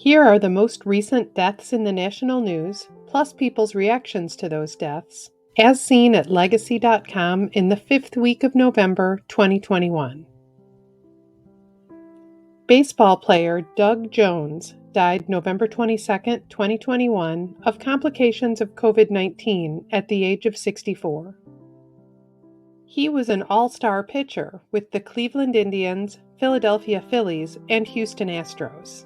Here are the most recent deaths in the national news, plus people's reactions to those deaths, as seen at Legacy.com in the 5th week of November 2021. Baseball player Doug Jones died November 22, 2021, of complications of COVID-19 at the age of 64. He was an all-star pitcher with the Cleveland Indians, Philadelphia Phillies, and Houston Astros.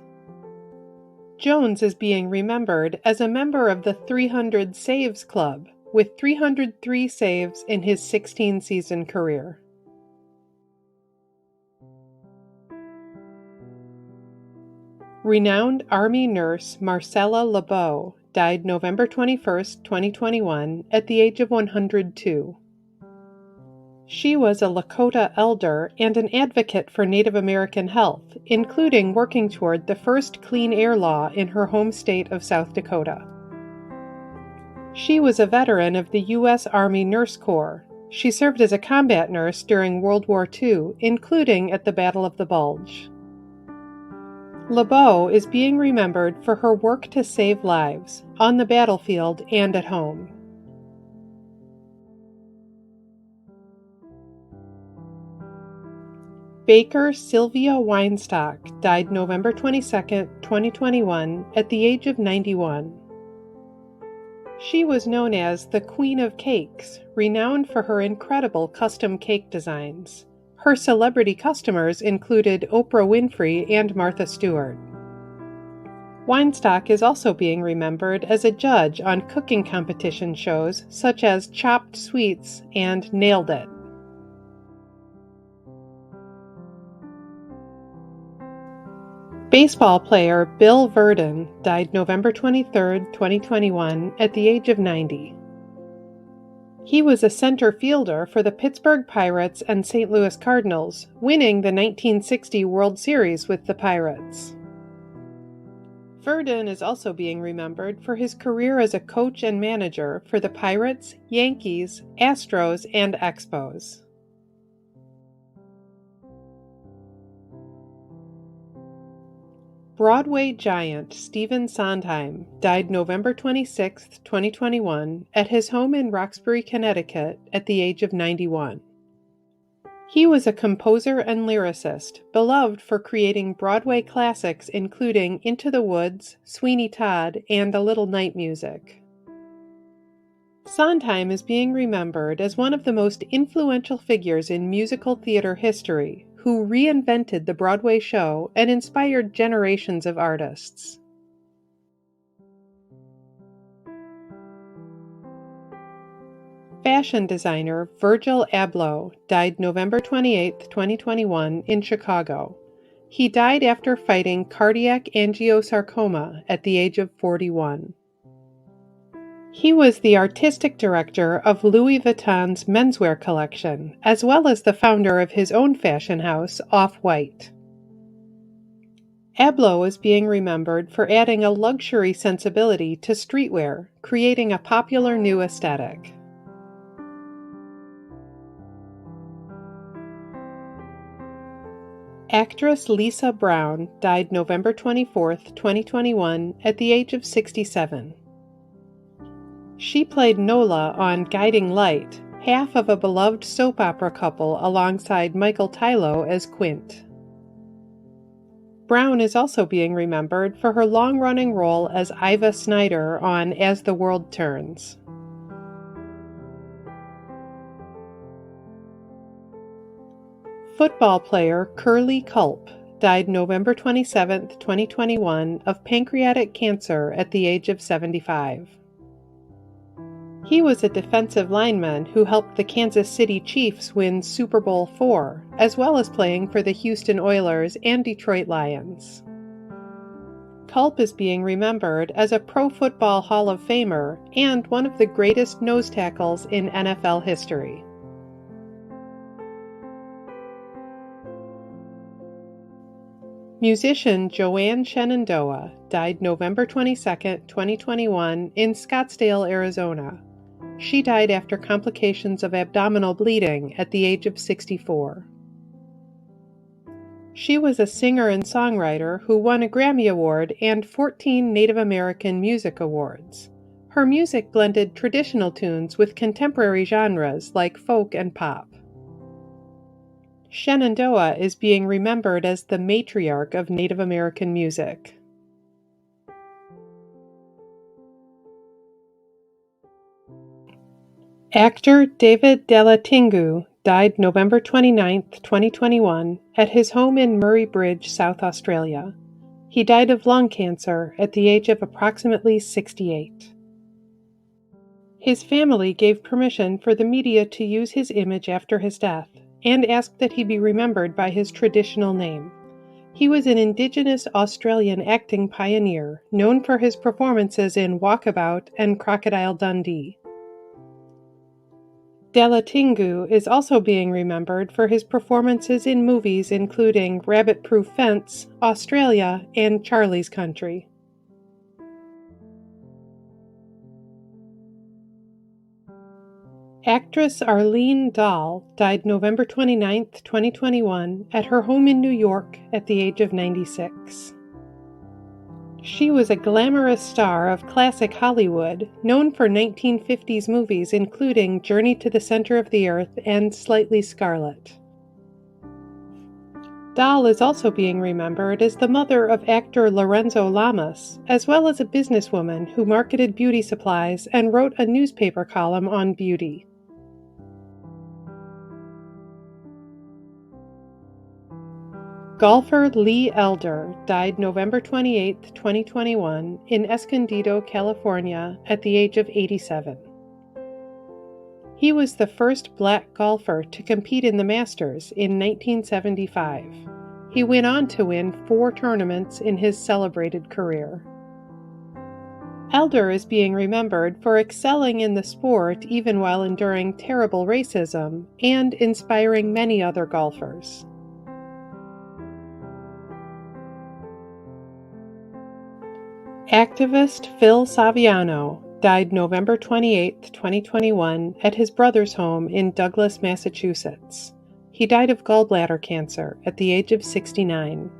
Jones is being remembered as a member of the 300 Saves Club, with 303 saves in his 16-season career. Renowned Army nurse Marcella LeBeau died November 21, 2021, at the age of 102. She was a Lakota elder and an advocate for Native American health, including working toward the first clean air law in her home state of South Dakota. She was a veteran of the U.S. Army Nurse Corps. She served as a combat nurse during World War II, including at the Battle of the Bulge. LeBeau is being remembered for her work to save lives, on the battlefield and at home. Baker Sylvia Weinstock died November 22, 2021, at the age of 91. She was known as the Queen of Cakes, renowned for her incredible custom cake designs. Her celebrity customers included Oprah Winfrey and Martha Stewart. Weinstock is also being remembered as a judge on cooking competition shows such as Chopped Sweets and Nailed It. Baseball player Bill Virdon died November 23, 2021, at the age of 90. He was a center fielder for the Pittsburgh Pirates and St. Louis Cardinals, winning the 1960 World Series with the Pirates. Virdon is also being remembered for his career as a coach and manager for the Pirates, Yankees, Astros, and Expos. Broadway giant Stephen Sondheim died November 26, 2021, at his home in Roxbury, Connecticut, at the age of 91. He was a composer and lyricist, beloved for creating Broadway classics including Into the Woods, Sweeney Todd, and A Little Night Music. Sondheim is being remembered as one of the most influential figures in musical theater history, who reinvented the Broadway show and inspired generations of artists. Fashion designer Virgil Abloh died November 28, 2021, in Chicago. He died after fighting cardiac angiosarcoma at the age of 41. He was the artistic director of Louis Vuitton's menswear collection, as well as the founder of his own fashion house, Off-White. Abloh is being remembered for adding a luxury sensibility to streetwear, creating a popular new aesthetic. Actress Lisa Brown died November 24, 2021, at the age of 67. She played Nola on Guiding Light, half of a beloved soap opera couple alongside Michael Tylo as Quint. Brown is also being remembered for her long-running role as Iva Snyder on As the World Turns. Football player Curley Culp died November 27, 2021, of pancreatic cancer at the age of 75. He was a defensive lineman who helped the Kansas City Chiefs win Super Bowl IV, as well as playing for the Houston Oilers and Detroit Lions. Culp is being remembered as a Pro Football Hall of Famer and one of the greatest nose tackles in NFL history. Musician Joanne Shenandoah died November 22, 2021, in Scottsdale, Arizona. She died after complications of abdominal bleeding at the age of 64. She was a singer and songwriter who won a Grammy Award and 14 Native American Music Awards. Her music blended traditional tunes with contemporary genres like folk and pop. Shenandoah is being remembered as the matriarch of Native American music. Actor David Dalaithgnu died November 29, 2021, at his home in Murray Bridge, South Australia. He died of lung cancer at the age of approximately 68. His family gave permission for the media to use his image after his death and asked that he be remembered by his traditional name. He was an Indigenous Australian acting pioneer, known for his performances in Walkabout and Crocodile Dundee. Dalaithngu is also being remembered for his performances in movies including Rabbit Proof Fence, Australia, and Charlie's Country. Actress Arlene Dahl died November 29, 2021, at her home in New York at the age of 96. She was a glamorous star of classic Hollywood, known for 1950s movies including Journey to the Center of the Earth and Slightly Scarlet. Dahl is also being remembered as the mother of actor Lorenzo Lamas, as well as a businesswoman who marketed beauty supplies and wrote a newspaper column on beauty. Golfer Lee Elder died November 28, 2021, in Escondido, California, at the age of 87. He was the first black golfer to compete in the Masters in 1975. He went on to win 4 tournaments in his celebrated career. Elder is being remembered for excelling in the sport even while enduring terrible racism and inspiring many other golfers. Activist Phil Saviano died November 28, 2021, at his brother's home in Douglas, Massachusetts. He died of gallbladder cancer at the age of 69.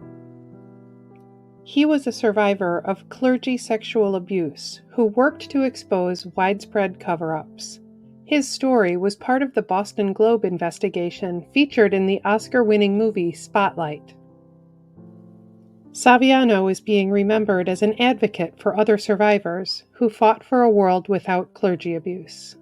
He was a survivor of clergy sexual abuse who worked to expose widespread cover-ups. His story was part of the Boston Globe investigation featured in the Oscar-winning movie Spotlight. Saviano is being remembered as an advocate for other survivors who fought for a world without clergy abuse.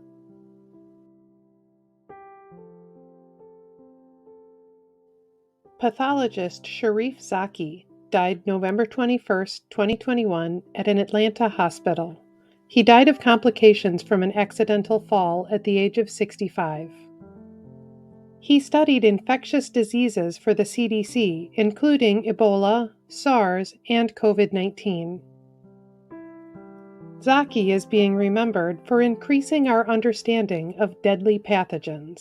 Pathologist Sherif Zaki died November 21, 2021, at an Atlanta hospital. He died of complications from an accidental fall at the age of 65. He studied infectious diseases for the CDC, including Ebola, SARS, and COVID-19. Zaki is being remembered for increasing our understanding of deadly pathogens.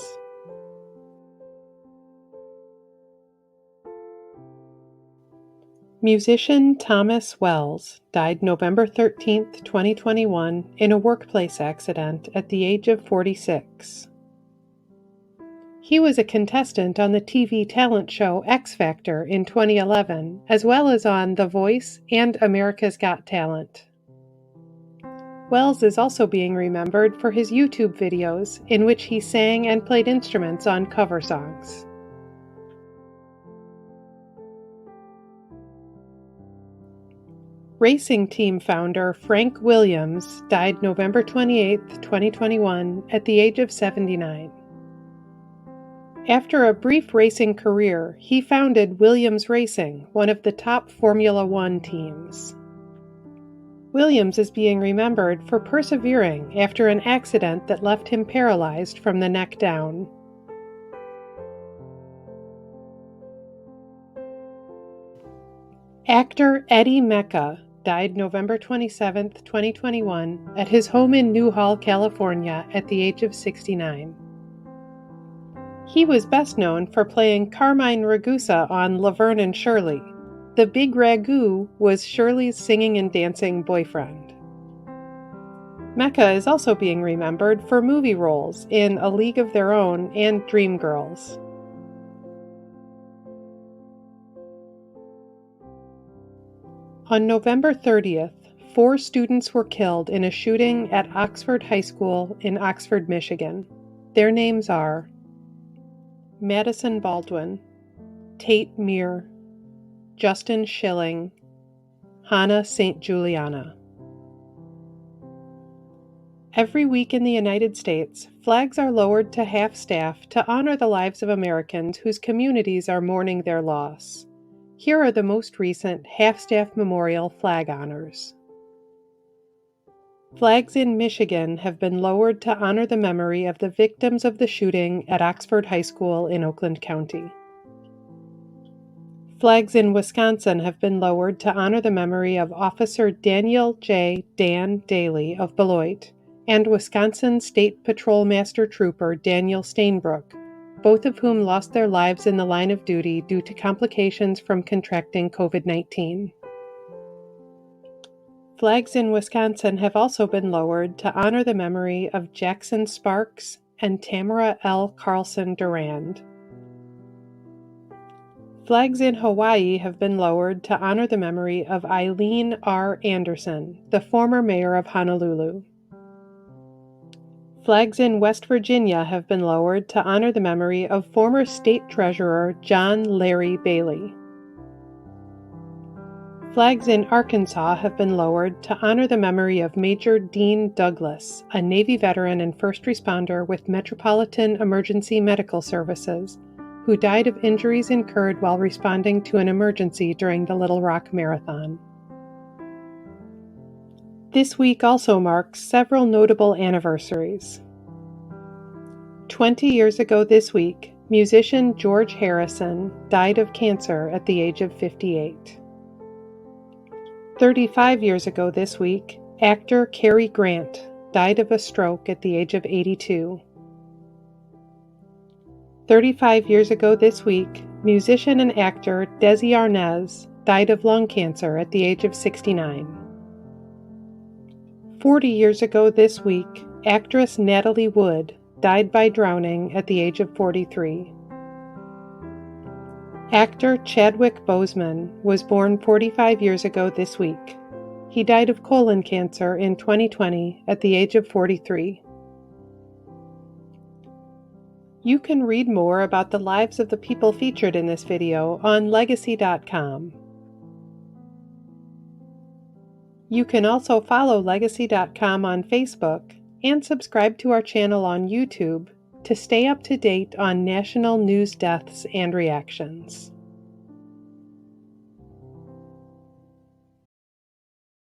Musician Thomas Wells died November 13, 2021, in a workplace accident at the age of 46. He was a contestant on the TV talent show X Factor in 2011, as well as on The Voice and America's Got Talent. Wells is also being remembered for his YouTube videos in which he sang and played instruments on cover songs. Racing team founder Frank Williams died November 28, 2021, at the age of 79. After a brief racing career, he founded Williams Racing, one of the top Formula One teams. Williams is being remembered for persevering after an accident that left him paralyzed from the neck down. Actor Eddie Mekka died November 27, 2021, at his home in Newhall, California, at the age of 69. He was best known for playing Carmine Ragusa on Laverne Shirley. The Big Ragu was Shirley's singing and dancing boyfriend. Mekka is also being remembered for movie roles in A League of Their Own and Dreamgirls. On November 30th, 4 students were killed in a shooting at Oxford High School in Oxford, Michigan. Their names are Madison Baldwin, Tate Meir, Justin Schilling, Hannah St. Juliana. Every week in the United States, flags are lowered to half-staff to honor the lives of Americans whose communities are mourning their loss. Here are the most recent half-staff memorial flag honors. Flags in Michigan have been lowered to honor the memory of the victims of the shooting at Oxford High School in Oakland County. Flags in Wisconsin have been lowered to honor the memory of Officer Daniel J. Dan Daly of Beloit and Wisconsin State Patrol Master Trooper Daniel Stainbrook, both of whom lost their lives in the line of duty due to complications from contracting COVID-19. Flags in Wisconsin have also been lowered to honor the memory of Jackson Sparks and Tamara L. Carlson Durand. Flags in Hawaii have been lowered to honor the memory of Eileen R. Anderson, the former mayor of Honolulu. Flags in West Virginia have been lowered to honor the memory of former state treasurer John Larry Bailey. Flags in Arkansas have been lowered to honor the memory of Major Dean Douglas, a Navy veteran and first responder with Metropolitan Emergency Medical Services, who died of injuries incurred while responding to an emergency during the Little Rock Marathon. This week also marks several notable anniversaries. 20 years ago this week, musician George Harrison died of cancer at the age of 58. 35 years ago this week, actor Cary Grant died of a stroke at the age of 82. 35 years ago this week, musician and actor Desi Arnaz died of lung cancer at the age of 69. 40 years ago this week, actress Natalie Wood died by drowning at the age of 43. Actor Chadwick Boseman was born 45 years ago this week. He died of colon cancer in 2020 at the age of 43. You can read more about the lives of the people featured in this video on Legacy.com. You can also follow Legacy.com on Facebook and subscribe to our channel on YouTube to stay up to date on national news deaths and reactions.